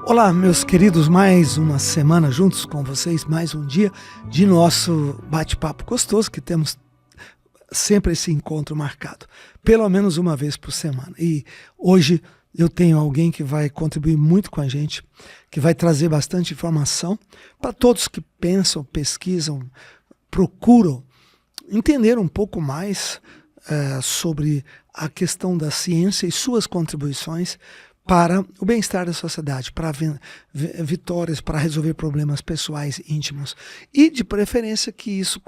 Olá, meus queridos, mais uma semana juntos com vocês, mais um dia de nosso bate-papo gostoso, que temos sempre esse encontro marcado, pelo menos uma vez por semana. E hoje eu tenho alguém que vai contribuir muito com a gente, que vai trazer bastante informação para todos que pensam, pesquisam, procuram entender um pouco mais sobre a questão da ciência e suas contribuições para o bem-estar da sociedade, para vitórias, para resolver problemas pessoais íntimos e, de preferência, que isso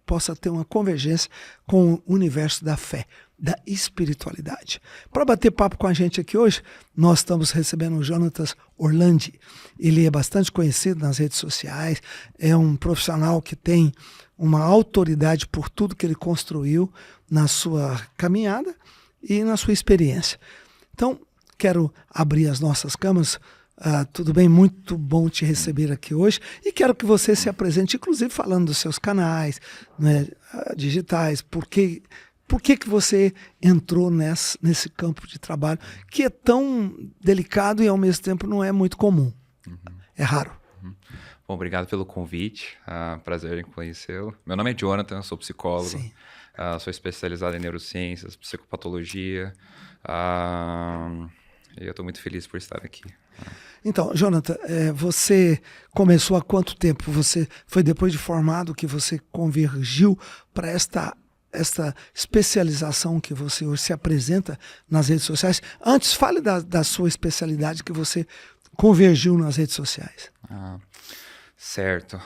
possa ter uma convergência com o universo da fé, da espiritualidade. Para bater papo com a gente aqui hoje, nós estamos recebendo o Jonatas Orlandi. Ele é bastante conhecido nas redes sociais, é um profissional que tem uma autoridade por tudo que ele construiu na sua caminhada e na sua experiência. Então, quero abrir as nossas câmeras. Tudo bem? Muito bom te receber aqui hoje. E quero que você se apresente, inclusive falando dos seus canais, né, digitais. Por que você entrou nesse campo de trabalho que é tão delicado e ao mesmo tempo não é muito comum? É raro. Bom, obrigado pelo convite. Prazer em conhecê-lo. Meu nome é Jonathan, sou psicólogo. Sim. Sou especializado em neurociências, psicopatologia. E eu estou muito feliz por estar aqui. Então, Jonathan, você começou há quanto tempo? Você foi depois de formado que você convergiu para esta especialização que você hoje se apresenta nas redes sociais? Antes, fale da sua especialidade que você convergiu nas redes sociais. Certo.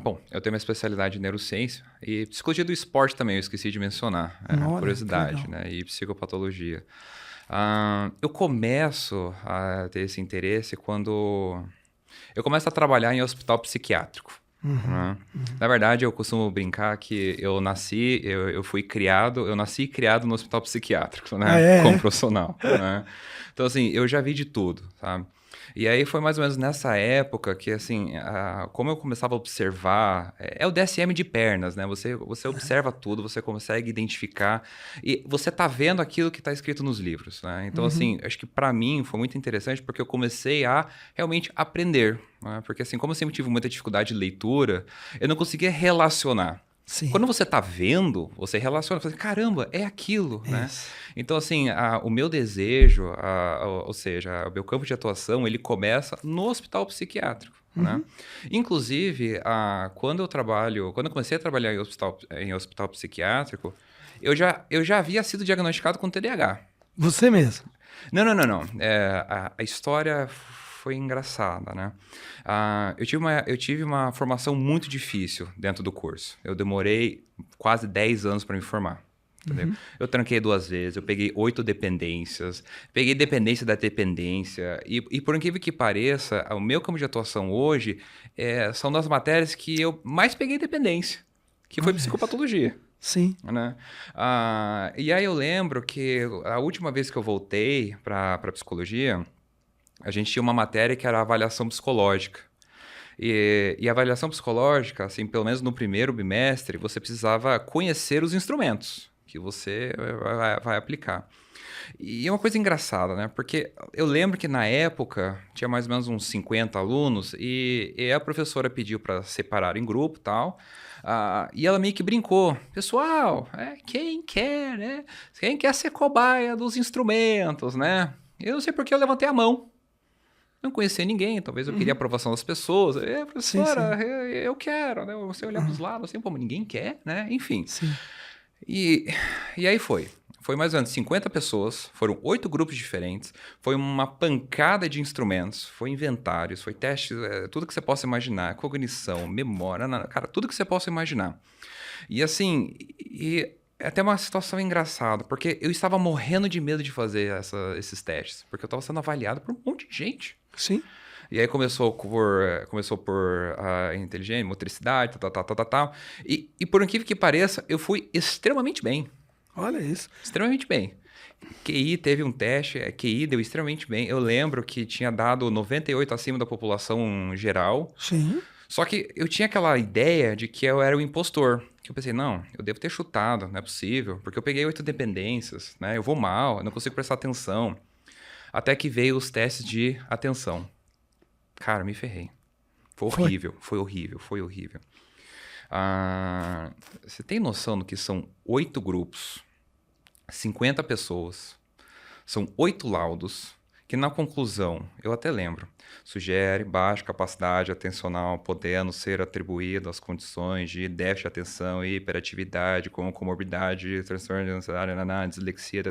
Bom, eu tenho uma especialidade em neurociência e psicologia do esporte também, eu esqueci de mencionar. Curiosidade, né? E psicopatologia. Eu começo a ter esse interesse quando eu começo a trabalhar em hospital psiquiátrico. Né? Na verdade, eu costumo brincar que eu nasci e criado no hospital psiquiátrico, né? Como profissional. Né? Então, assim, eu já vi de tudo, sabe? E aí foi mais ou menos nessa época que, assim, como eu começava a observar, é o DSM de pernas, né? Você observa tudo, você consegue identificar e você tá vendo aquilo que está escrito nos livros, né? Então, assim, acho que para mim foi muito interessante porque eu comecei a realmente aprender, né? Porque, assim, como eu sempre tive muita dificuldade de leitura, eu não conseguia relacionar. Sim. Quando você tá vendo, você relaciona, você fala, caramba, é aquilo, né? Então, assim, o meu desejo, ou seja, o meu campo de atuação, ele começa no hospital psiquiátrico, né? Inclusive, quando eu comecei a trabalhar em hospital psiquiátrico, eu já havia sido diagnosticado com TDAH. Você mesmo? Não. A história foi engraçada, né? Eu tive uma formação muito difícil dentro do curso. Eu demorei quase 10 anos para me formar. Entendeu? Eu tranquei 2 vezes, eu peguei 8 dependências, peguei dependência da dependência. E por incrível que pareça, o meu campo de atuação hoje são das matérias que eu mais peguei dependência, que foi psicopatologia. Sim. Né? E aí eu lembro que a última vez que eu voltei para psicologia, a gente tinha uma matéria que era avaliação psicológica. E a avaliação psicológica, assim, pelo menos no primeiro bimestre, você precisava conhecer os instrumentos que você vai aplicar. E é uma coisa engraçada, né? Porque eu lembro que na época tinha mais ou menos uns 50 alunos e a professora pediu para separar em grupo e tal. E ela meio que brincou. Pessoal, quem quer, né? Quem quer ser cobaia dos instrumentos, né? Eu não sei porque eu levantei a mão. Não conhecia ninguém, talvez eu queria a aprovação das pessoas. Professora, sim. Eu quero, né? Você olhar para os lados assim, pô, mas ninguém quer, né? Enfim. Sim. E aí foi. Foi mais ou menos 50 pessoas, foram 8 grupos diferentes, foi uma pancada de instrumentos, foi inventários, foi testes, tudo que você possa imaginar, cognição, memória, cara, tudo que você possa imaginar. E assim, é até uma situação engraçada, porque eu estava morrendo de medo de fazer esses testes, porque eu estava sendo avaliado por um monte de gente. Sim. E aí começou por inteligência, motricidade, tal. E por incrível que pareça, eu fui extremamente bem. Olha isso. Extremamente bem. QI teve um teste, QI deu extremamente bem. Eu lembro que tinha dado 98 acima da população geral. Sim. Só que eu tinha aquela ideia de que eu era o impostor. Que eu pensei, não, eu devo ter chutado, não é possível. Porque eu peguei 8 dependências, né? Eu vou mal, eu não consigo prestar atenção. Até que veio os testes de atenção. Cara, me ferrei. Foi horrível, foi horrível, foi horrível. Você tem noção do que são 8 grupos, 50 pessoas, são 8 laudos, que na conclusão, eu até lembro, sugere baixa capacidade atencional podendo ser atribuído às condições de déficit de atenção e hiperatividade com comorbidade, transtorno de ansiedade, dislexia,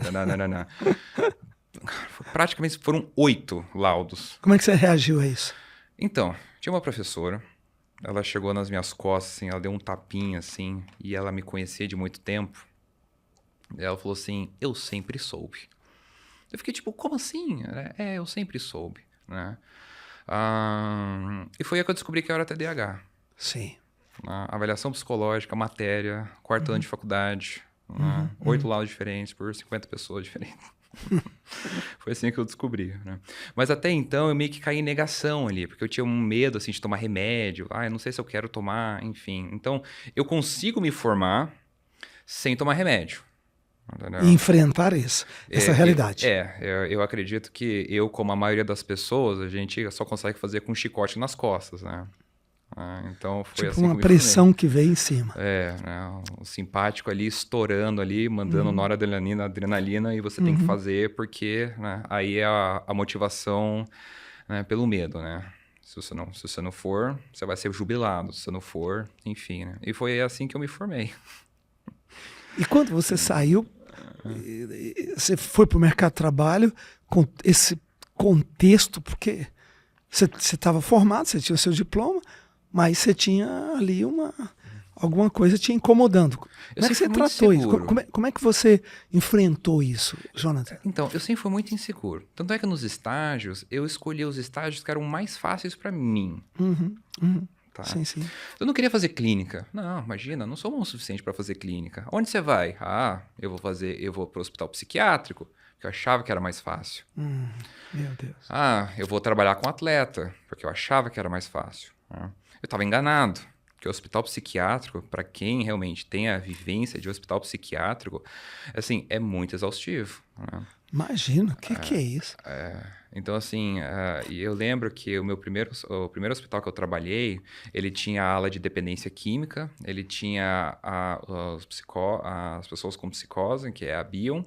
praticamente foram 8 laudos. Como é que você reagiu a isso? Então, tinha uma professora, ela chegou nas minhas costas, assim, ela deu um tapinha, assim, e ela me conhecia de muito tempo. E ela falou assim, eu sempre soube. Eu fiquei tipo, como assim? Eu sempre soube, né? E foi aí que eu descobri que eu era TDAH. Sim. Avaliação psicológica, matéria, quarto ano de faculdade, 8 laudos diferentes por 50 pessoas diferentes. Foi assim que eu descobri, né? Mas até então eu meio que caí em negação ali, porque eu tinha um medo, assim, de tomar remédio. Eu não sei se eu quero tomar, enfim. Então, eu consigo me formar sem tomar remédio. E enfrentar isso, essa realidade. Eu acredito que eu, como a maioria das pessoas, a gente só consegue fazer com um chicote nas costas, né? Então foi tipo assim uma pressão que veio em cima. Né? O simpático ali estourando ali, mandando noradrenalina, adrenalina, e você tem que fazer porque, né, aí é a motivação, né, pelo medo, né? Se você não for, você vai ser jubilado. Se você não for, enfim, né? E foi assim que eu me formei. E quando você saiu, você foi para o mercado de trabalho com esse contexto, porque você estava formado, você tinha o seu diploma, mas você tinha ali alguma coisa te incomodando. Como é que você tratou isso? Como é que você enfrentou isso, Jonathan? Então, eu sempre fui muito inseguro. Tanto é que nos estágios, eu escolhi os estágios que eram mais fáceis para mim. Tá? Sim, sim. Eu não queria fazer clínica. Não, imagina, não sou bom o suficiente para fazer clínica. Onde você vai? Eu vou para o hospital psiquiátrico, que eu achava que era mais fácil. Meu Deus. Eu vou trabalhar com atleta, porque eu achava que era mais fácil. Eu estava enganado, porque o hospital psiquiátrico, para quem realmente tem a vivência de hospital psiquiátrico, assim, é muito exaustivo. Né? Imagina, o que é isso? Então, assim, eu lembro que o primeiro hospital que eu trabalhei, ele tinha a ala de dependência química, ele tinha as pessoas com psicose, que é a BION,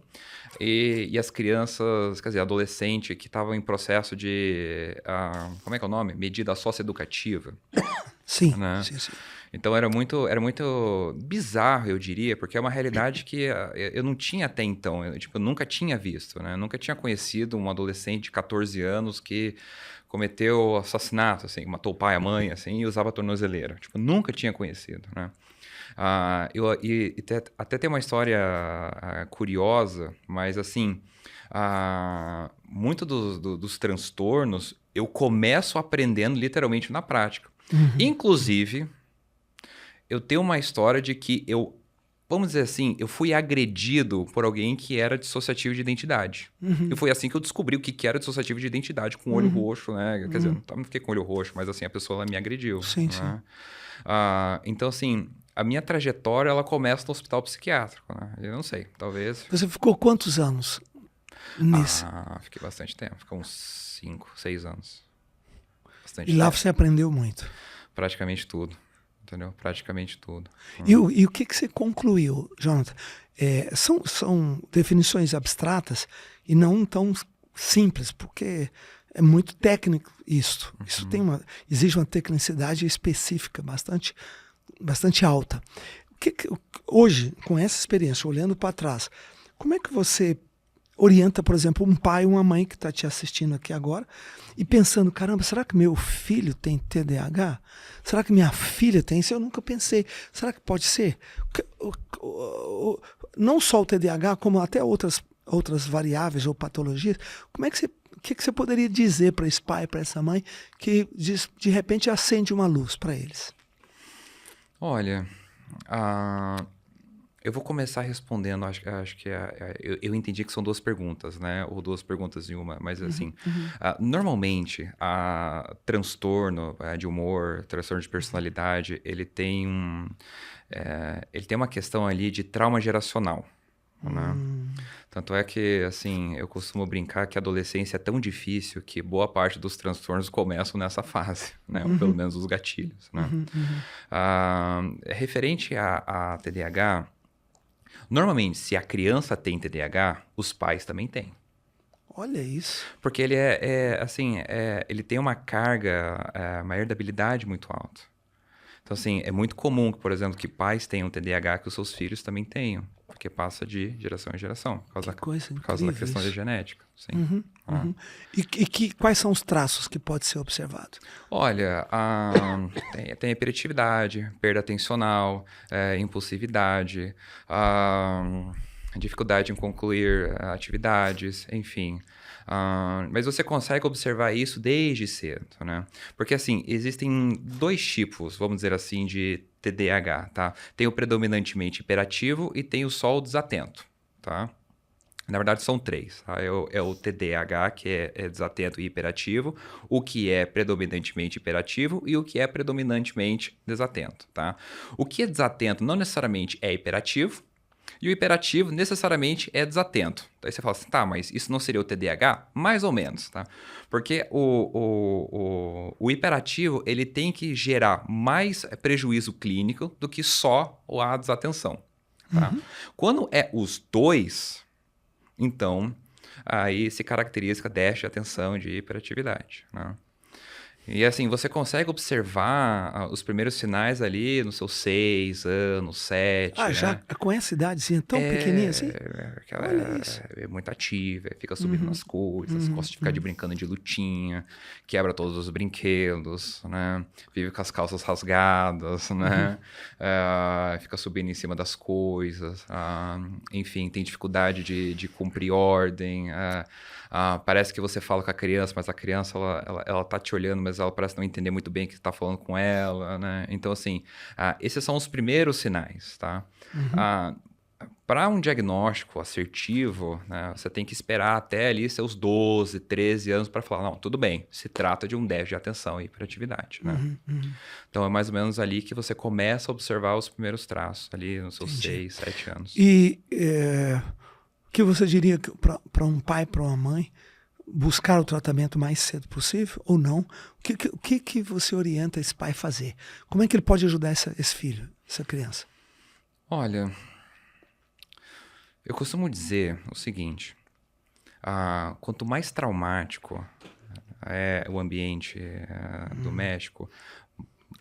e as crianças, quer dizer, adolescente que estavam em processo de, como é que é o nome? Medida socioeducativa. Sim, Né? sim. Então era muito bizarro, eu diria, porque é uma realidade que eu não tinha até então, eu nunca tinha visto, né? Eu nunca tinha conhecido um adolescente de 14 anos que cometeu assassinato, assim, matou o pai e a mãe, assim, e usava tornozeleira. Nunca tinha conhecido, né? Até tem uma história curiosa, mas assim, muito dos transtornos eu começo aprendendo literalmente na prática. Inclusive, eu tenho uma história de que vamos dizer assim, eu fui agredido por alguém que era dissociativo de identidade. E foi assim que eu descobri o que era dissociativo de identidade, com o olho roxo, né? Quer dizer, não fiquei com o olho roxo, mas assim, a pessoa ela me agrediu. Sim, né? sim. Então, assim, a minha trajetória, ela começa no hospital psiquiátrico, né? Eu não sei, talvez... Você ficou quantos anos nisso? Fiquei bastante tempo, ficou uns 5, 6 anos. Bastante tempo. Você aprendeu muito? Praticamente tudo. Entendeu? Praticamente tudo. E o que você concluiu, Jonathan? São definições abstratas e não tão simples, porque é muito técnico isso. Isso exige uma tecnicidade específica bastante alta. Hoje, com essa experiência, olhando para trás, como é que você orienta, por exemplo, um pai ou uma mãe que está te assistindo aqui agora e pensando, caramba, será que meu filho tem TDAH? Será que minha filha tem? Isso eu nunca pensei. Será que pode ser? Não só o TDAH, como até outras variáveis ou patologias. O que você poderia dizer para esse pai, para essa mãe, que de repente acende uma luz para eles? Olha, eu vou começar respondendo, acho que eu entendi que são 2 perguntas, né? Ou 2 perguntas em uma, mas assim, normalmente, transtorno de humor, transtorno de personalidade, ele tem uma questão ali de trauma geracional. né? Tanto é que, assim, eu costumo brincar que a adolescência é tão difícil que boa parte dos transtornos começam nessa fase, né? Ou pelo menos os gatilhos, né? Referente a TDAH, normalmente, se a criança tem TDAH, os pais também têm. Olha isso. Porque ele ele tem uma carga, uma herdabilidade muito alta. Então, assim, é muito comum, por exemplo, que pais tenham TDAH que os seus filhos também tenham. Porque passa de geração em geração. Por causa da questão da genética. Sim. Quais são os traços que pode ser observado? Olha, tem hiperatividade, perda atencional, impulsividade, dificuldade em concluir atividades, enfim. Mas você consegue observar isso desde cedo, né? Porque, assim, existem 2 tipos, vamos dizer assim, de TDAH, tá? Tem o predominantemente hiperativo e tem o só o desatento, tá? Na verdade, são 3. Tá? É o TDAH, que é desatento e hiperativo, o que é predominantemente hiperativo e o que é predominantemente desatento, tá? O que é desatento não necessariamente é hiperativo, e o hiperativo necessariamente é desatento. Daí você fala assim, tá, mas isso não seria o TDAH? Mais ou menos, tá? Porque o hiperativo, ele tem que gerar mais prejuízo clínico do que só a desatenção, tá? Quando é os 2, então, aí se caracteriza déficit de atenção de hiperatividade, né? E assim, você consegue observar os primeiros sinais ali nos seus 6 anos, 7, já né? com essa idadezinha tão pequenininha assim? Ela Olha isso. é muito ativa, fica subindo nas coisas, gosta de ficar de brincando de lutinha, quebra todos os brinquedos, né? Vive com as calças rasgadas, né? Fica subindo em cima das coisas, enfim, tem dificuldade de cumprir ordem, parece que você fala com a criança, mas a criança, ela tá te olhando, mas ela parece não entender muito bem o que você tá falando com ela, né? Então, assim, esses são os primeiros sinais, tá? Para um diagnóstico assertivo, né, você tem que esperar até ali seus 12, 13 anos para falar, não, tudo bem, se trata de um déficit de atenção e hiperatividade, né? Então, é mais ou menos ali que você começa a observar os primeiros traços, ali nos seus 6, 7 anos. E o que você diria para um pai, para uma mãe, buscar o tratamento mais cedo possível ou não? O que você orienta esse pai a fazer? Como é que ele pode ajudar esse filho, essa criança? Olha, eu costumo dizer o seguinte, quanto mais traumático é o ambiente doméstico,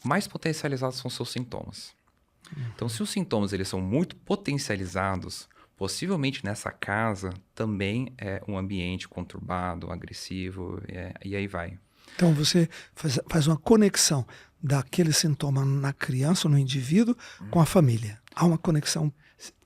mais potencializados são seus sintomas. Então, se os sintomas eles são muito potencializados, possivelmente nessa casa também é um ambiente conturbado, agressivo, e aí vai. Então você faz uma conexão daquele sintoma na criança, no indivíduo, com a família. Há uma conexão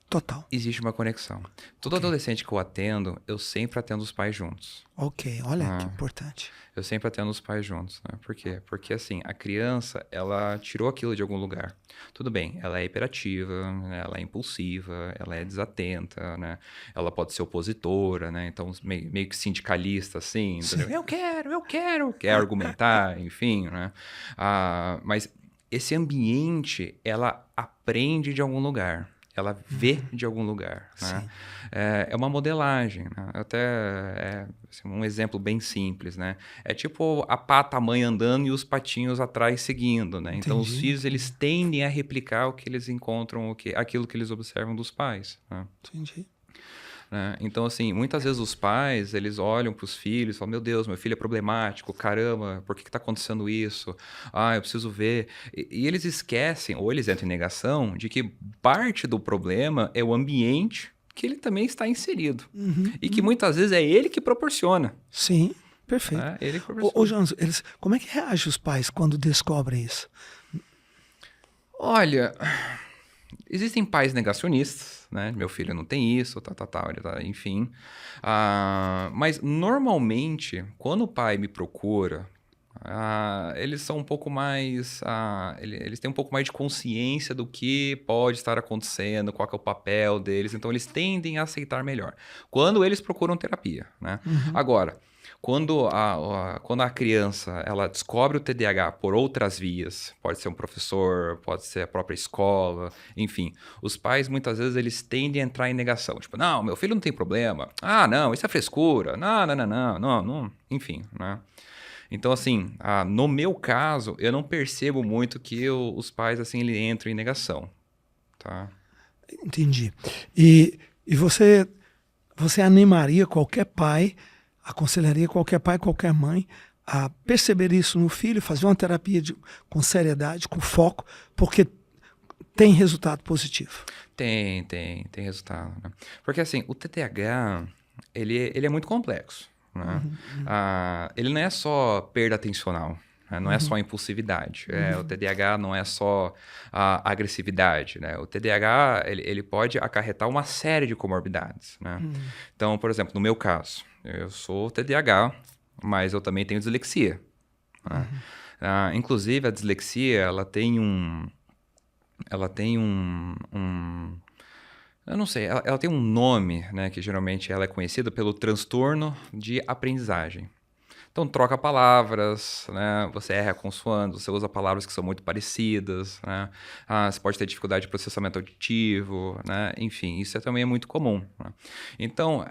total. Existe uma conexão. Todo adolescente que eu atendo, eu sempre atendo os pais juntos. Ok, olha que importante. Eu sempre atendo os pais juntos, né? Por quê? Porque, assim, a criança, ela tirou aquilo de algum lugar. Tudo bem, ela é hiperativa, ela é impulsiva, ela é desatenta, né? Ela pode ser opositora, né? Então, meio que sindicalista, assim. Eu quero, quer argumentar, enfim, né? Mas esse ambiente, ela aprende de algum lugar. Ela vê de algum lugar, né? É uma modelagem, né? Até assim, um exemplo bem simples, né? É tipo a pata, a mãe andando e os patinhos atrás seguindo, né? Então, os filhos, eles tendem a replicar o que eles encontram, aquilo que eles observam dos pais, né? Entendi. Né? Então, assim, muitas vezes os pais, eles olham para os filhos e falam, meu Deus, meu filho é problemático, caramba, por que está acontecendo isso? Eu preciso ver. E eles esquecem, ou eles entram em negação, de que parte do problema é o ambiente que ele também está inserido. E que muitas vezes é ele que proporciona. Sim, perfeito. Ele que proporciona. Jonas, como é que reagem os pais quando descobrem isso? Olha, existem pais negacionistas, né? Meu filho não tem isso, enfim. Mas normalmente, quando o pai me procura, eles são um pouco mais... eles têm um pouco mais de consciência do que pode estar acontecendo, qual que é o papel deles. Então, eles tendem a aceitar melhor. Quando eles procuram terapia, né? Agora, Quando a criança ela descobre o TDAH por outras vias, pode ser um professor, pode ser a própria escola, enfim, os pais muitas vezes eles tendem a entrar em negação. Tipo, não, meu filho não tem problema. Ah, não, isso é frescura. Não, enfim, né? Então, assim, no meu caso, eu não percebo muito que os pais, assim, eles entram em negação, tá? Entendi. E você animaria qualquer pai, aconselharia qualquer pai, qualquer mãe a perceber isso no filho, fazer uma terapia com seriedade, com foco, porque tem resultado positivo. Tem resultado, né? Porque, assim, o TDAH, ele é muito complexo, né? Ele não é só perda atencional, né? Não é só impulsividade. O TDAH não é só a agressividade, né? O TDAH ele pode acarretar uma série de comorbidades, né? Então, por exemplo, no meu caso, eu sou TDAH, mas eu também tenho dislexia, né? Inclusive, a dislexia, ela tem um eu não sei, ela tem um nome, né, que geralmente ela é conhecida pelo transtorno de aprendizagem. Então, troca palavras, né? Você erra consoante, você usa palavras que são muito parecidas, né? Você pode ter dificuldade de processamento auditivo, né? Enfim, isso também é muito comum, né? Então,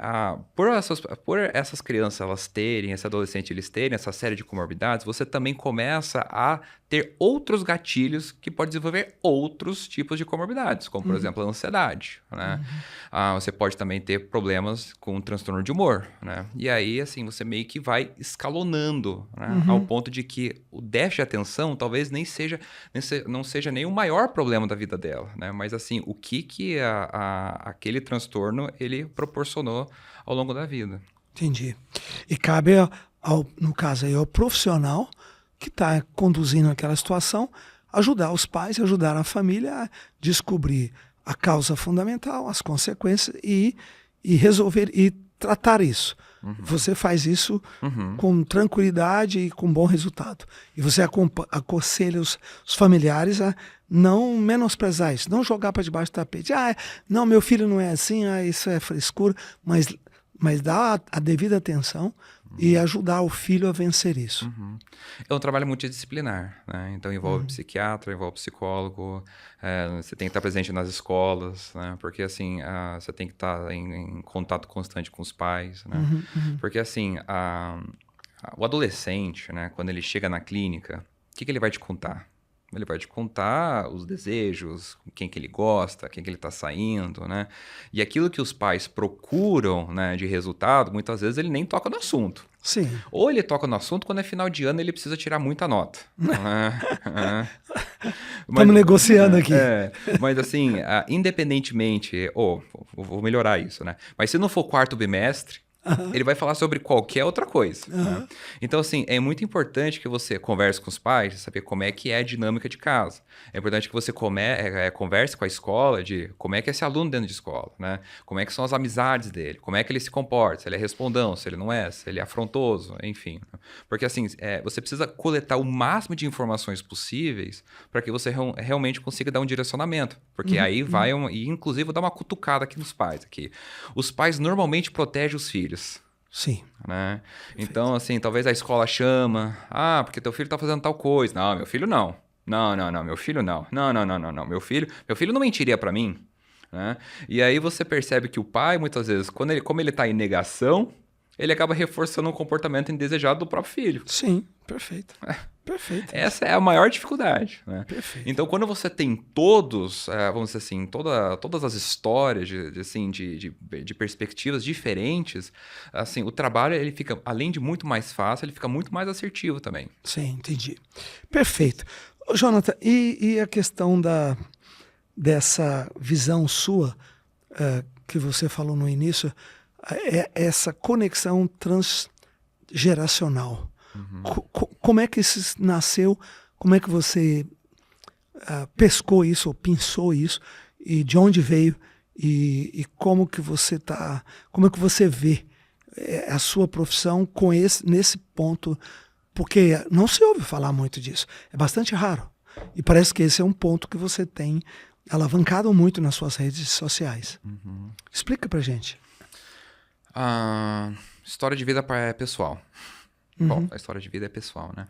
por essas crianças elas terem, esse adolescente eles terem essa série de comorbidades, você também começa a ter outros gatilhos que pode desenvolver outros tipos de comorbidades, como, por exemplo, a ansiedade, né? Você pode também ter problemas com transtorno de humor, né? E aí, assim, você meio que vai escalonando, né? Ao ponto de que o déficit de atenção talvez não seja nem o maior problema da vida dela, né? Mas, assim, o que aquele transtorno ele proporcionou ao longo da vida. Entendi. E cabe, no caso aí, ao profissional que está conduzindo aquela situação, ajudar os pais, ajudar a família a descobrir a causa fundamental, as consequências e resolver e tratar isso. Você faz isso com tranquilidade e com bom resultado. E você aconselha os familiares a não menosprezar isso, não jogar para debaixo do tapete. Não, meu filho não é assim, isso é frescura, mas dar a devida atenção e ajudar o filho a vencer isso. É um trabalho multidisciplinar, né? Então envolve psiquiatra, envolve psicólogo, você tem que estar presente nas escolas, né? Porque assim, você tem que estar em contato constante com os pais, né? Porque assim, o adolescente, né, quando ele chega na clínica, o que ele vai te contar? Ele vai te contar os desejos, quem que ele gosta, quem que ele está saindo, né? E aquilo que os pais procuram, né, de resultado, muitas vezes ele nem toca no assunto. Sim. Ou ele toca no assunto quando é final de ano e ele precisa tirar muita nota. Estamos negociando aqui. Mas assim, independentemente... vou melhorar isso, né? Mas se não for quarto bimestre, ele vai falar sobre qualquer outra coisa. Né? Então, assim, é muito importante que você converse com os pais, saber como é que é a dinâmica de casa. É importante que você converse com a escola de como é que é esse aluno dentro de escola, né? Como é que são as amizades dele, como é que ele se comporta, se ele é respondão, se ele não é, se ele é afrontoso, enfim. Porque, assim, você precisa coletar o máximo de informações possíveis para que você realmente consiga dar um direcionamento. Porque aí vai, e inclusive, vou dar uma cutucada aqui nos pais. Aqui. Os pais normalmente protegem os filhos. Sim. Né? Então, assim, talvez a escola chama, porque teu filho tá fazendo tal coisa. Não, meu filho não. Não, meu filho não. Não. Meu filho não mentiria para mim. Né? E aí você percebe que o pai, muitas vezes, como ele tá em negação, ele acaba reforçando um comportamento indesejado do próprio filho. Sim, perfeito. Perfeito. Essa é a maior dificuldade, né? Perfeito. Então, quando você tem vamos dizer assim, todas as histórias de perspectivas diferentes, assim, o trabalho, ele fica, além de muito mais fácil, ele fica muito mais assertivo também. Sim, entendi. Perfeito. Jonathan, e a questão dessa visão sua, que você falou no início, essa conexão transgeracional. Como é que isso nasceu? Como é que você pescou isso ou pensou isso? E de onde veio? E como que você vê a sua profissão nesse ponto? Porque não se ouve falar muito disso. É bastante raro. E parece que esse é um ponto que você tem alavancado muito nas suas redes sociais. Explica pra gente. história de vida pessoal. Bom, a história de vida é pessoal, né?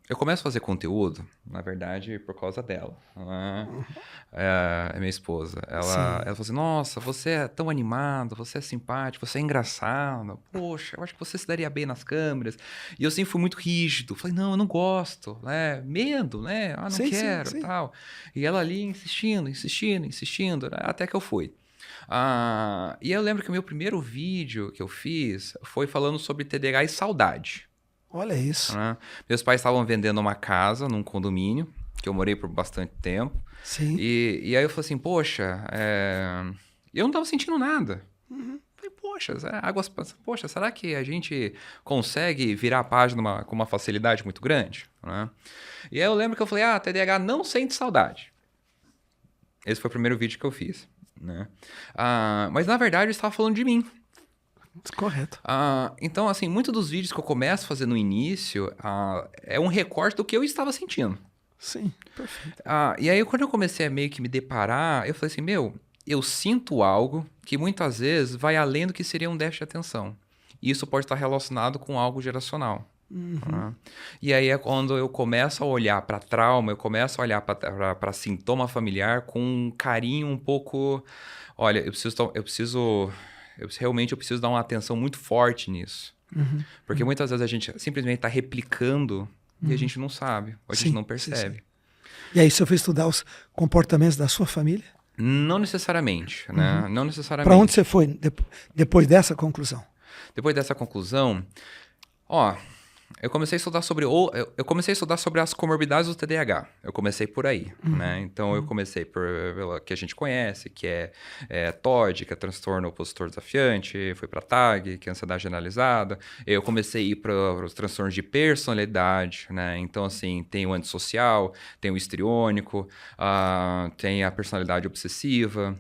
Eu começo a fazer conteúdo, na verdade, por causa dela. Né? É minha esposa. Ela falou assim, nossa, você é tão animado, você é simpático, você é engraçado. Poxa, eu acho que você se daria bem nas câmeras. E eu sempre fui muito rígido. Falei, não, eu não gosto. Né? Medo, né? Não quero, tal. E ela ali insistindo, né? Até que eu fui. E eu lembro que o meu primeiro vídeo que eu fiz foi falando sobre TDAH e saudade. Olha isso. Né? Meus pais estavam vendendo uma casa num condomínio, que eu morei por bastante tempo. Sim. E aí eu falei assim, poxa, eu não estava sentindo nada. Falei, poxa, será que a gente consegue virar a página com uma facilidade muito grande? Né? E aí eu lembro que eu falei, TDAH não sente saudade. Esse foi o primeiro vídeo que eu fiz. Né? Mas na verdade eu estava falando de mim. Correto. Então, assim, muitos dos vídeos que eu começo a fazer no início é um recorte do que eu estava sentindo. Sim, perfeito. E aí, quando eu comecei a meio que me deparar, eu falei assim, eu sinto algo que muitas vezes vai além do que seria um déficit de atenção. E isso pode estar relacionado com algo geracional. E aí é quando eu começo a olhar para trauma, eu começo a olhar para sintoma familiar com um carinho um pouco... Olha, eu realmente preciso dar uma atenção muito forte nisso. Porque muitas vezes a gente simplesmente está replicando e a gente não sabe, ou a gente não percebe. Sim. E aí você foi estudar os comportamentos da sua família? Não necessariamente, né? Não necessariamente. Para onde você foi depois dessa conclusão? Depois dessa conclusão, eu comecei a estudar sobre as comorbidades do TDAH. Eu comecei por aí, né? Então, eu comecei pelo que a gente conhece, que é TOD, que é transtorno opositor desafiante. Fui para TAG, que é ansiedade generalizada. Eu comecei a ir para os transtornos de personalidade, né? Então, assim, tem o antissocial, tem o histriônico, tem a personalidade obsessiva.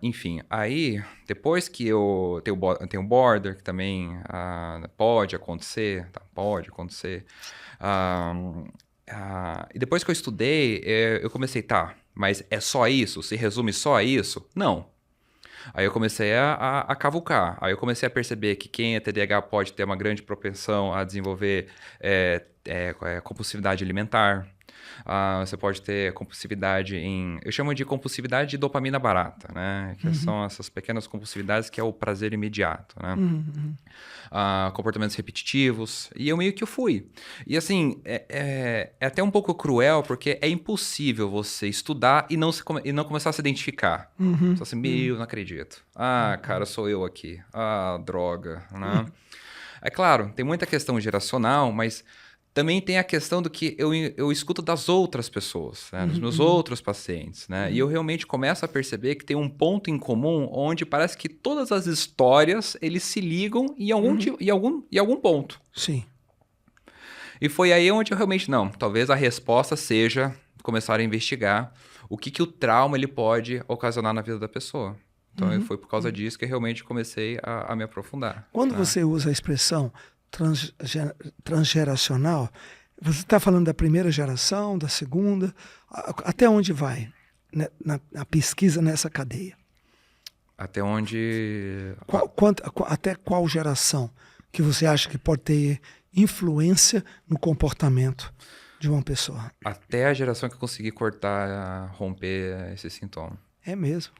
Enfim, aí depois que eu tenho o border, que também pode acontecer, e depois que eu estudei, eu comecei, mas é só isso? Se resume só a isso? Não. Aí eu comecei a cavucar. Aí eu comecei a perceber que quem é TDAH pode ter uma grande propensão a desenvolver compulsividade alimentar. Você pode ter compulsividade eu chamo de compulsividade de dopamina barata, né? Que são essas pequenas compulsividades que é o prazer imediato, né? Comportamentos repetitivos. E eu meio que fui. E assim, é até um pouco cruel, porque é impossível você estudar e não começar a se identificar. Só assim, não acredito. Cara, sou eu aqui. Droga, né? É claro, tem muita questão geracional, mas... Também tem a questão do que eu escuto das outras pessoas, né? Dos meus outros pacientes, né? E eu realmente começo a perceber que tem um ponto em comum onde parece que todas as histórias, eles se ligam em algum ponto. Sim. E foi aí onde eu realmente, talvez a resposta seja começar a investigar o que o trauma ele pode ocasionar na vida da pessoa. Então, foi por causa disso que eu realmente comecei a me aprofundar. Quando você usa a expressão transgeracional, você está falando da primeira geração, da segunda, até onde vai na pesquisa nessa cadeia? Até onde... Até qual geração que você acha que pode ter influência no comportamento de uma pessoa? Até a geração que conseguir romper esse sintoma. É mesmo?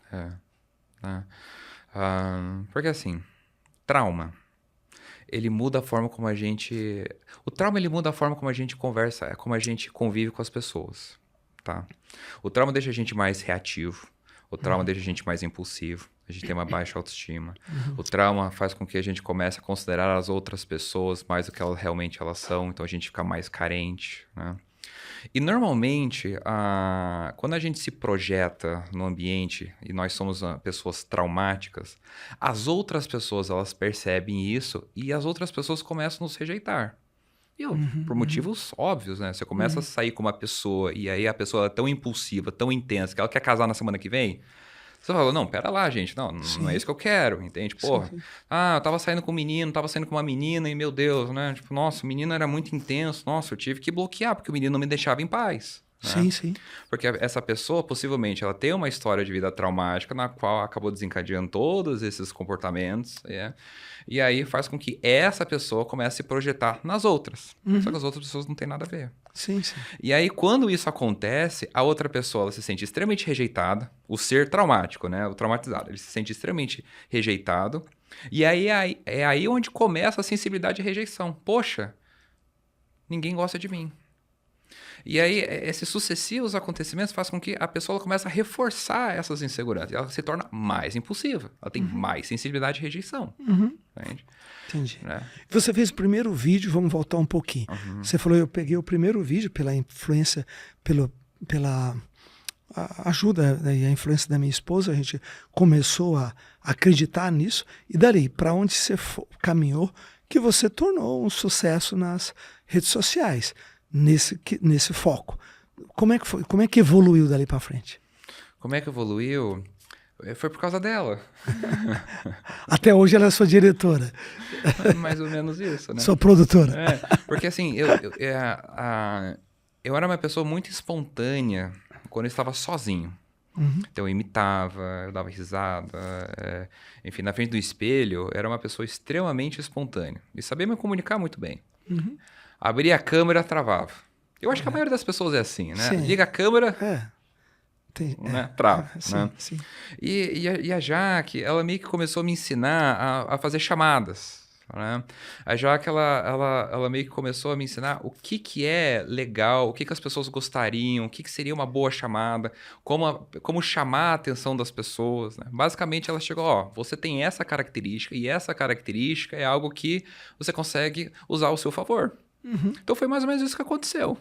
Porque assim, trauma... ele muda a forma como a gente... O trauma, ele muda a forma como a gente conversa, como a gente convive com as pessoas, tá? O trauma deixa a gente mais reativo, o trauma deixa a gente mais impulsivo, a gente tem uma baixa autoestima. O trauma faz com que a gente comece a considerar as outras pessoas mais do que realmente elas são, então a gente fica mais carente, né? E normalmente, quando a gente se projeta no ambiente e nós somos pessoas traumáticas, as outras pessoas elas percebem isso e as outras pessoas começam a nos rejeitar. Por motivos óbvios, né? Você começa a sair com uma pessoa e aí a pessoa é tão impulsiva, tão intensa, que ela quer casar na semana que vem. Você fala, não, pera lá, gente, não é isso que eu quero, entende? Porra, sim. Eu tava saindo com um menino, tava saindo com uma menina e, meu Deus, né? Tipo, nossa, o menino era muito intenso, nossa, eu tive que bloquear porque o menino não me deixava em paz. Sim, sim. Porque essa pessoa, possivelmente, ela tem uma história de vida traumática na qual acabou desencadeando todos esses comportamentos, e aí faz com que essa pessoa comece a se projetar nas outras. Só que as outras pessoas não têm nada a ver. Sim, sim. E aí, quando isso acontece, a outra pessoa ela se sente extremamente rejeitada, o ser traumático, né? O traumatizado, ele se sente extremamente rejeitado, e aí é aí onde começa a sensibilidade e rejeição. Poxa, ninguém gosta de mim. E aí, esses sucessivos acontecimentos fazem com que a pessoa comece a reforçar essas inseguranças. Ela se torna mais impulsiva. Ela tem mais sensibilidade e rejeição. Entende? Entendi. Você fez o primeiro vídeo, vamos voltar um pouquinho. Você falou, eu peguei o primeiro vídeo pela influência, pela ajuda e a influência da minha esposa, a gente começou a acreditar nisso. E dali, para onde você caminhou, que você tornou um sucesso nas redes sociais. Nesse foco. Como é que foi? Como é que evoluiu dali para frente? Como é que evoluiu? Foi por causa dela. Até hoje ela é sua diretora. Mais ou menos isso, né? Sua produtora. Porque assim, eu era uma pessoa muito espontânea quando eu estava sozinho. Então eu imitava, eu dava risada, enfim, na frente do espelho, era uma pessoa extremamente espontânea. E sabia me comunicar muito bem. Abria a câmera, travava. Eu acho que a maioria das pessoas é assim, né? Sim. Liga a câmera, trava. Sim, né? sim. E a Jaque, ela meio que começou a me ensinar a fazer chamadas. Né? A Jaque, ela meio que começou a me ensinar o que é legal, o que as pessoas gostariam, o que seria uma boa chamada, como chamar a atenção das pessoas. Né? Basicamente, ela chegou, você tem essa característica, e essa característica é algo que você consegue usar ao seu favor. Então foi mais ou menos isso que aconteceu.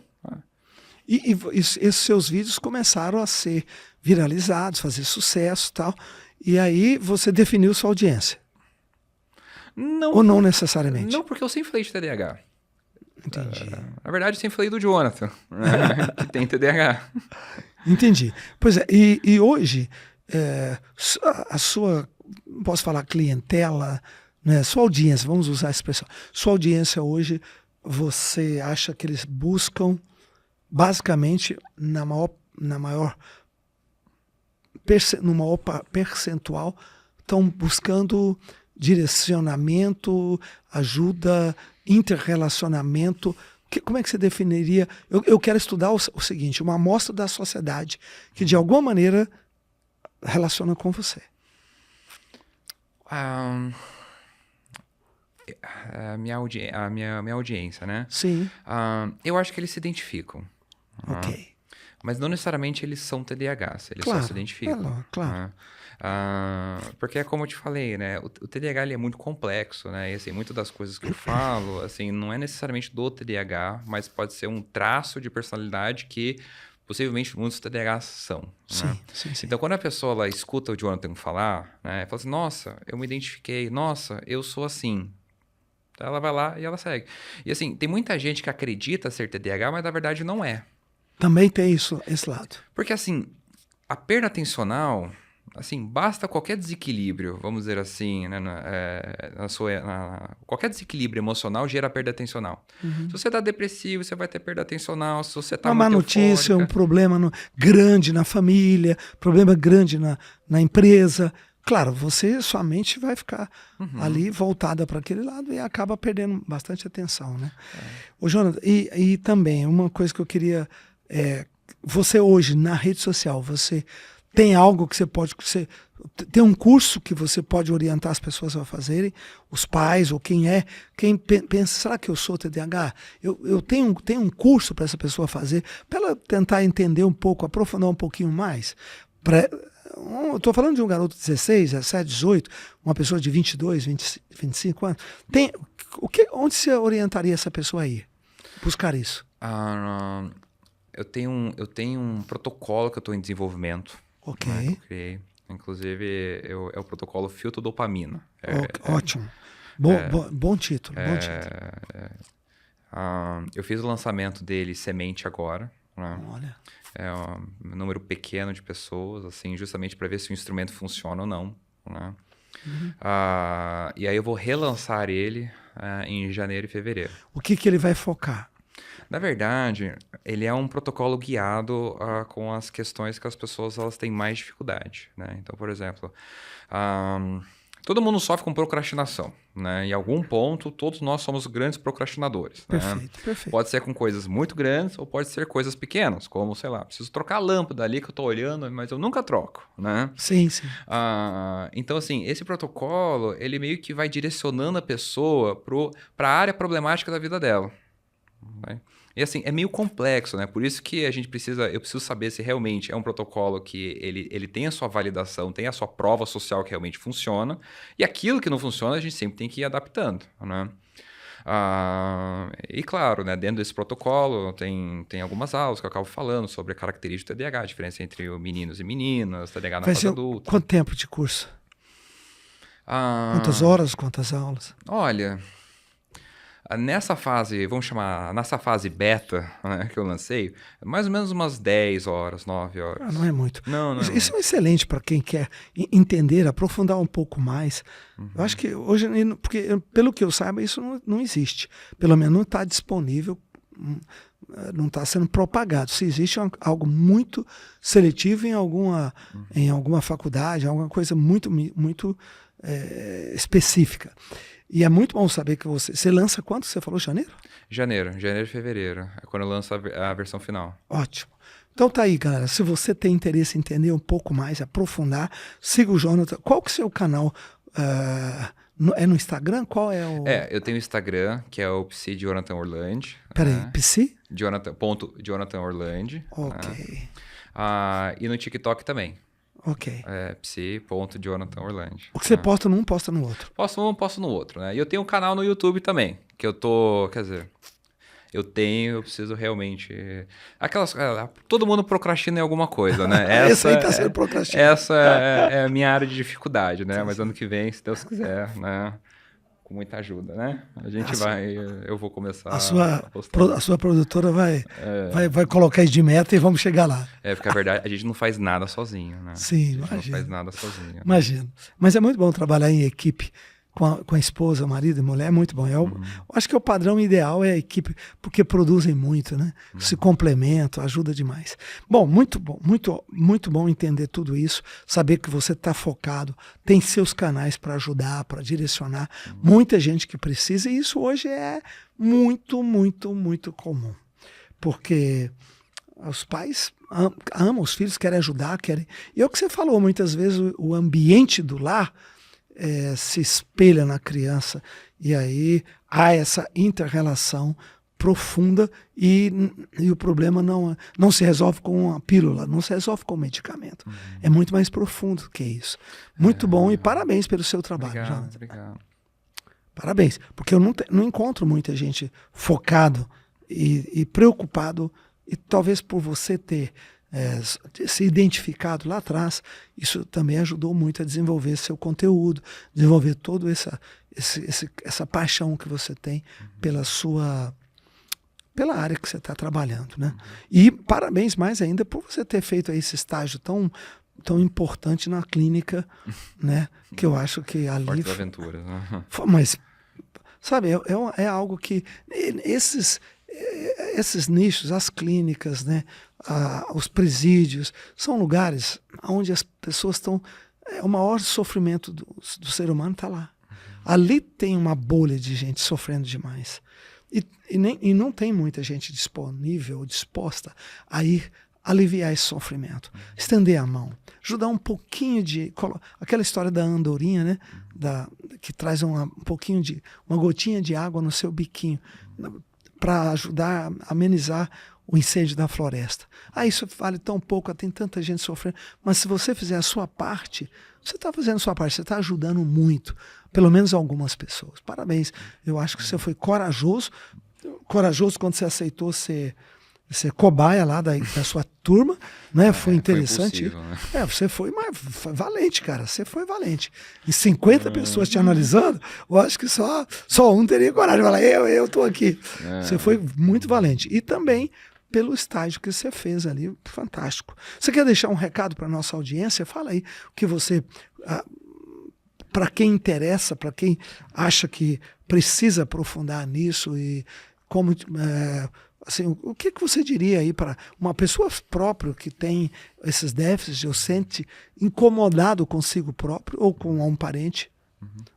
E esses seus vídeos começaram a ser viralizados, fazer sucesso e tal. E aí você definiu sua audiência? Não. Ou não necessariamente? Não, porque eu sempre falei de TDAH. Entendi. Na verdade, eu sempre falei do Jonathan, que tem TDAH. Entendi. Pois é, e hoje, a sua, posso falar clientela, né, sua audiência, vamos usar a expressão, sua audiência hoje, você acha que eles buscam, basicamente, no maior percentual, estão buscando direcionamento, ajuda, interrelacionamento. Como é que você definiria? Eu quero estudar o seguinte, uma amostra da sociedade que de alguma maneira relaciona com você. A minha audiência, né? Sim. Eu acho que eles se identificam. Ok. Mas não necessariamente eles são TDAHs, eles Claro, só se identificam. Claro. Porque é como eu te falei, né? O TDAH ele é muito complexo, né? E assim, muitas das coisas que eu falo, assim, não é necessariamente do TDAH, mas pode ser um traço de personalidade que possivelmente muitos TDAHs são. Sim, né? sim. Então, quando a pessoa ela escuta o Jonathan falar, né? Fala assim, nossa, eu me identifiquei, nossa, eu sou assim. Então, ela vai lá e ela segue. E assim, tem muita gente que acredita ser TDAH, mas na verdade não é. Também tem esse lado. Porque assim, a perda atencional, assim, basta qualquer desequilíbrio, vamos dizer assim, né, qualquer desequilíbrio emocional gera perda atencional. Se você está depressivo, você vai ter perda atencional. Se você está uma má notícia, um problema grande na família, problema grande na empresa. Claro, sua mente vai ficar ali voltada para aquele lado e acaba perdendo bastante atenção, né? Ô, Jonathan, e também uma coisa que eu queria... você hoje, na rede social, você tem algo que tem um curso que você pode orientar as pessoas a fazerem, os pais ou quem pensa, será que eu sou TDAH? Eu tenho um curso para essa pessoa fazer, para ela tentar entender um pouco, aprofundar um pouquinho mais. Eu estou falando de um garoto de 16, 17, 18, uma pessoa de 22, 25 anos. Onde você orientaria essa pessoa a ir? Buscar isso? Eu tenho um protocolo que eu estou em desenvolvimento. Ok. Né, que eu criei. Inclusive, é o protocolo Filtro Dopamina. Ótimo. Bom título. Eu fiz o lançamento dele semente agora. Né? Olha. É um número pequeno de pessoas, assim, justamente para ver se o instrumento funciona ou não. Né? E aí eu vou relançar ele em janeiro e fevereiro. O que ele vai focar? Na verdade, ele é um protocolo guiado com as questões que as pessoas elas têm mais dificuldade, né? Então, por exemplo, todo mundo sofre com procrastinação, né? Em algum ponto, todos nós somos grandes procrastinadores, né? Perfeito, perfeito. Pode ser com coisas muito grandes ou pode ser coisas pequenas, como, sei lá, preciso trocar a lâmpada ali que eu tô olhando, mas eu nunca troco, né? Sim, sim. Então, assim, esse protocolo, ele meio que vai direcionando a pessoa para a área problemática da vida dela. Né? E assim, é meio complexo, né? Por isso que eu preciso saber se realmente é um protocolo que ele tem a sua validação, tem a sua prova social que realmente funciona, e aquilo que não funciona a gente sempre tem que ir adaptando, né? E claro, né, dentro desse protocolo tem algumas aulas que eu acabo falando sobre a característica do TDAH, a diferença entre meninos e meninas, TDAH na fase adulta. Quanto tempo de curso? Quantas horas, quantas aulas? Olha... Nessa fase, vamos chamar, nessa fase beta, né, que eu lancei, mais ou menos umas 10 horas, 9 horas. Não é muito. Não Isso é excelente para quem quer entender, aprofundar um pouco mais. Eu acho que hoje, porque pelo que eu saiba, isso não existe. Pelo menos não está disponível, não está sendo propagado. Se existe algo muito seletivo em alguma faculdade, alguma coisa muito específica. E é muito bom saber que você lança quanto? Você falou janeiro? Janeiro e fevereiro. É quando eu lanço a versão final. Ótimo. Então tá aí, galera. Se você tem interesse em entender um pouco mais, aprofundar, siga o Jonathan. Qual que é o seu canal? É no Instagram? Qual é o... Eu tenho o Instagram, que é o Psi Jonathan Orlandi. Peraí, Psi? Jonathan Orlandi. Ok. E no TikTok também. Ok. Psi.Jonathan Orlandi. O que você posta num, posta no outro. Posto um, posto no outro, né? E eu tenho um canal no YouTube também, que eu tô... Quer dizer... Eu preciso realmente... todo mundo procrastina em alguma coisa, né? Esse aí tá sendo procrastinado. Essa é a minha área de dificuldade, né? Mas ano que vem, se Deus quiser, né? Com muita ajuda, né? Eu vou começar a postar. A sua produtora vai colocar isso de meta e vamos chegar lá. Porque a verdade, a gente não faz nada sozinho, né? Sim, imagina. Não faz nada sozinho. Né? Imagino. Mas é muito bom trabalhar em equipe com a esposa, marido e mulher, é muito bom. Eu acho que o padrão ideal é a equipe, porque produzem muito, né? Se complementam, ajuda demais. Bom, muito bom, muito bom entender tudo isso, saber que você está focado, tem seus canais para ajudar, para direcionar, muita gente que precisa, e isso hoje é muito, muito, muito comum. Porque os pais amam os filhos, querem ajudar, E é o que você falou, muitas vezes o ambiente do lar se espelha na criança e aí há essa inter-relação profunda e o problema não se resolve com uma pílula, não se resolve com um medicamento. É muito mais profundo que isso. Muito bom e parabéns pelo seu trabalho. Obrigado. Parabéns, porque eu não encontro muita gente focado e preocupado, e talvez por você ter se identificado lá atrás, isso também ajudou muito a desenvolver seu conteúdo, desenvolver toda essa paixão que você tem pela área que você está trabalhando, né? E parabéns mais ainda por você ter feito esse estágio tão importante na clínica, né? Que eu acho que ali... Fortes aventuras, né? Mas, sabe, é algo que... Esses nichos, as clínicas, né? Os presídios, são lugares onde as pessoas estão... o maior sofrimento do ser humano está lá. Ali tem uma bolha de gente sofrendo demais. E não tem muita gente disponível, disposta a ir aliviar esse sofrimento. Estender a mão. Ajudar um pouquinho de... Aquela história da andorinha, né? Que traz um pouquinho de... uma gotinha de água no seu biquinho para ajudar a amenizar o incêndio da floresta. Isso vale tão pouco, tem tanta gente sofrendo. Mas se você fizer a sua parte, você está fazendo a sua parte, você está ajudando muito, pelo menos algumas pessoas. Parabéns. Eu acho que você foi corajoso quando você aceitou ser cobaia lá da sua turma, né? Foi interessante. Foi né? Você foi valente, cara. Você foi valente. E 50 pessoas te analisando, eu acho que só um teria coragem de falar, eu tô aqui. Você foi muito valente. E também pelo estágio que você fez ali, fantástico. Você quer deixar um recado para nossa audiência? Fala aí o que você... para quem interessa, para quem acha que precisa aprofundar nisso e como assim, o que você diria aí para uma pessoa própria que tem esses déficits ou sente incomodado consigo próprio ou com um parente?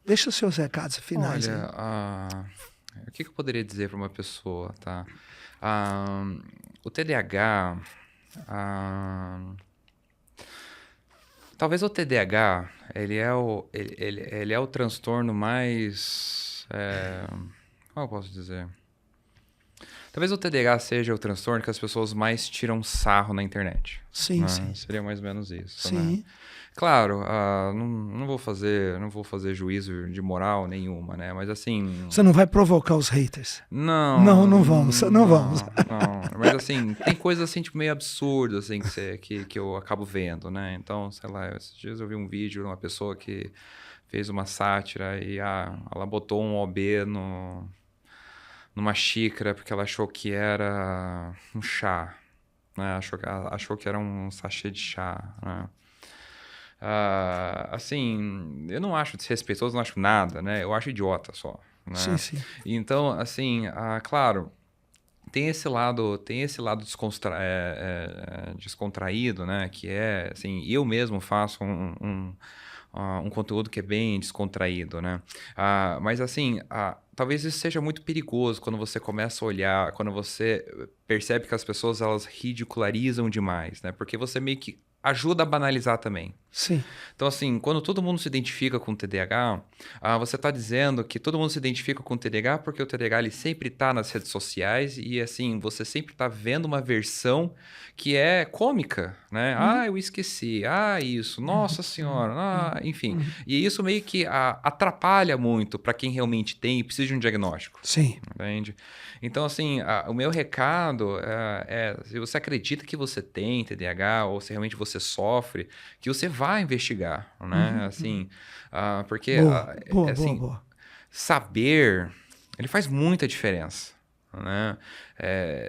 Deixa os seus recados finais. Olha, o que eu poderia dizer para uma pessoa, tá? O TDAH, talvez o TDAH, ele é o transtorno mais, como eu posso dizer? Talvez o TDAH seja o transtorno que as pessoas mais tiram sarro na internet. Sim, né? sim. Seria mais ou menos isso. Sim. Né? Claro, não vou fazer juízo de moral nenhuma, né? Mas assim... Você não vai provocar os haters. Não vamos. Não vamos. Mas assim, tem coisas assim, tipo, meio absurdas, assim, que eu acabo vendo, né? Então, sei lá, esses dias eu vi um vídeo de uma pessoa que fez uma sátira e ela botou um OB numa xícara porque ela achou que era um chá, né? Achou que era um sachê de chá, né? Assim, eu não acho desrespeitoso, não acho nada, né? Eu acho idiota só, né? Sim. Então, assim, claro, tem esse lado descontraído, né? Que é, assim, eu mesmo faço um conteúdo que é bem descontraído, né? Mas assim, talvez isso seja muito perigoso quando você começa a olhar, quando você percebe que as pessoas elas ridicularizam demais, né? Porque você meio que ajuda a banalizar também. Sim. Então, assim, quando todo mundo se identifica com o TDAH, você está dizendo que todo mundo se identifica com o TDAH porque o TDAH ele sempre está nas redes sociais e, assim, você sempre está vendo uma versão que é cômica, né? Eu esqueci. Isso. Nossa Senhora. Enfim. E isso meio que atrapalha muito para quem realmente tem e precisa de um diagnóstico. Sim. Entende? Então, assim, o meu recado se você acredita que você tem TDAH ou se realmente você sofre, que você vai investigar, né? Assim, porque boa. Saber, ele faz muita diferença, né?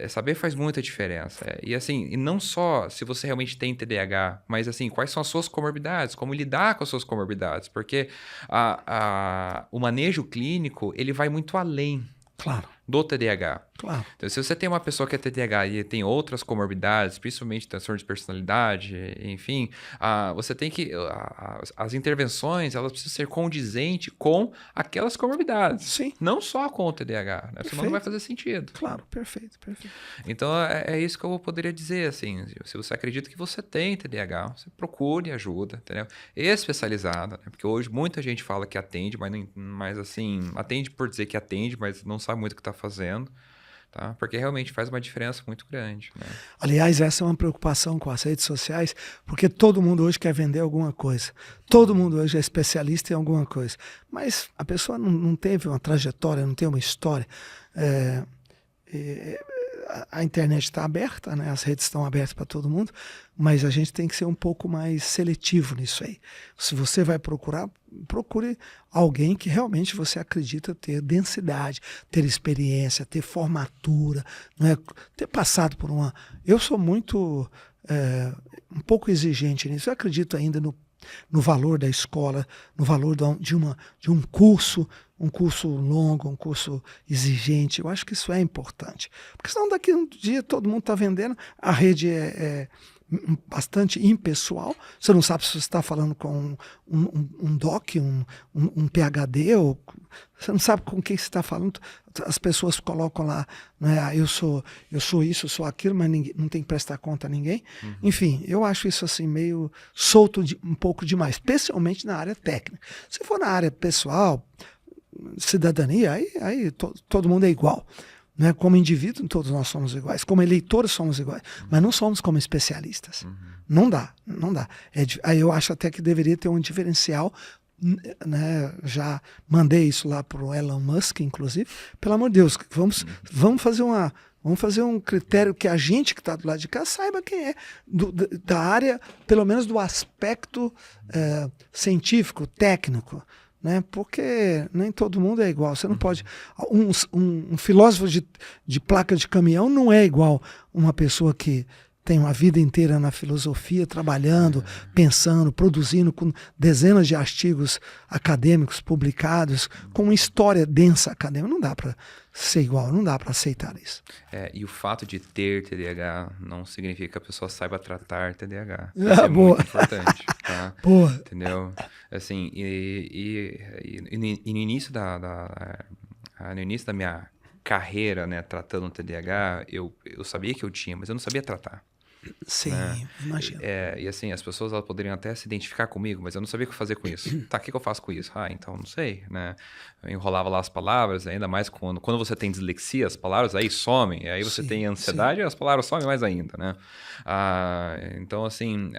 Saber faz muita diferença. E assim, e não só se você realmente tem TDAH, mas assim, quais são as suas comorbidades, como lidar com as suas comorbidades, porque o manejo clínico, ele vai muito além. Claro. Do TDAH. Claro. Então, se você tem uma pessoa que é TDAH e tem outras comorbidades, principalmente transtorno de personalidade, enfim, você tem que... as intervenções, elas precisam ser condizentes com aquelas comorbidades. Sim. Não só com o TDAH, né? Senão não vai fazer sentido. Claro, perfeito. Então, é isso que eu poderia dizer, assim. Se você acredita que você tem TDAH, você procure ajuda, entendeu? Especializada, né? Porque hoje muita gente fala que atende, mas assim, atende por dizer que atende, mas não sabe muito o que está fazendo, tá? Porque realmente faz uma diferença muito grande, né? Aliás, essa é uma preocupação com as redes sociais, porque todo mundo hoje quer vender alguma coisa. Todo mundo hoje é especialista em alguma coisa. Mas a pessoa não teve uma trajetória, não tem uma história. A internet está aberta, né? As redes estão abertas para todo mundo, mas a gente tem que ser um pouco mais seletivo nisso aí. Se você vai procurar, procure alguém que realmente você acredita ter densidade, ter experiência, ter formatura, não é? Ter passado por uma... Eu sou muito um pouco exigente nisso. Eu acredito ainda no valor da escola, no valor de um curso longo, um curso exigente. Eu acho que isso é importante. Porque senão daqui a um dia todo mundo está vendendo, a rede é bastante impessoal, você não sabe se você está falando com um doc, um PhD, ou você não sabe com quem você está falando. As pessoas colocam lá, né, eu sou isso, eu sou aquilo, mas não tem que prestar conta a ninguém. Enfim, eu acho isso assim meio solto um pouco demais, especialmente na área técnica. Se for na área pessoal, cidadania, aí todo mundo é igual. Né? Como indivíduo, todos nós somos iguais. Como eleitores, somos iguais. Mas não somos como especialistas. Não dá. Aí eu acho até que deveria ter um diferencial. Né? Já mandei isso lá para o Elon Musk, inclusive. Pelo amor de Deus, vamos fazer um critério que a gente que está do lado de cá saiba quem é da área, pelo menos do aspecto científico, técnico. Né? Porque nem todo mundo é igual. Você não pode... Um filósofo de placa de caminhão não é igual uma pessoa que tem uma vida inteira na filosofia, trabalhando, pensando, produzindo, com dezenas de artigos acadêmicos publicados, com uma história densa acadêmica. Não dá para ser igual, não dá para aceitar isso. E o fato de ter TDAH não significa que a pessoa saiba tratar TDAH. Isso é boa. muito importante, tá? Boa. Entendeu? Assim, no início no início da minha carreira, né, tratando o TDAH, eu sabia que eu tinha, mas eu não sabia tratar. Sim, né? imagino. E assim, as pessoas elas poderiam até se identificar comigo, mas eu não sabia o que fazer com isso. Tá, o que eu faço com isso? Então não sei, né? Eu enrolava lá as palavras, ainda mais quando você tem dislexia, as palavras aí somem, e aí você tem ansiedade, as palavras somem mais ainda, né? Então, assim,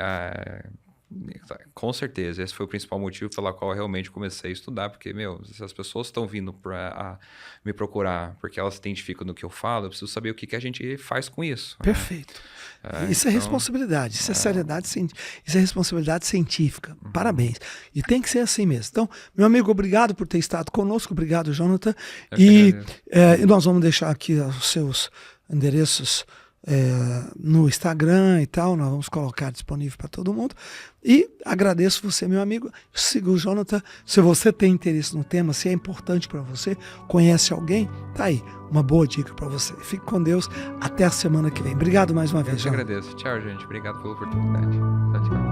com certeza, esse foi o principal motivo pela qual eu realmente comecei a estudar, porque, se as pessoas estão vindo para me procurar porque elas se identificam no que eu falo, eu preciso saber o que a gente faz com isso. Perfeito. Isso é responsabilidade, isso é seriedade, isso é responsabilidade científica. Parabéns. E tem que ser assim mesmo. Então, meu amigo, obrigado por ter estado conosco, obrigado, Jonathan. E nós vamos deixar aqui os seus endereços no Instagram e tal, nós vamos colocar disponível para todo mundo. E agradeço você, meu amigo. Siga o Jonathan. Se você tem interesse no tema, se é importante para você, conhece alguém, tá aí, uma boa dica para você. Fique com Deus. Até a semana que vem. Obrigado mais uma vez, Jonathan. Eu te agradeço. Tchau, gente. Obrigado pela oportunidade. Tchau, tchau.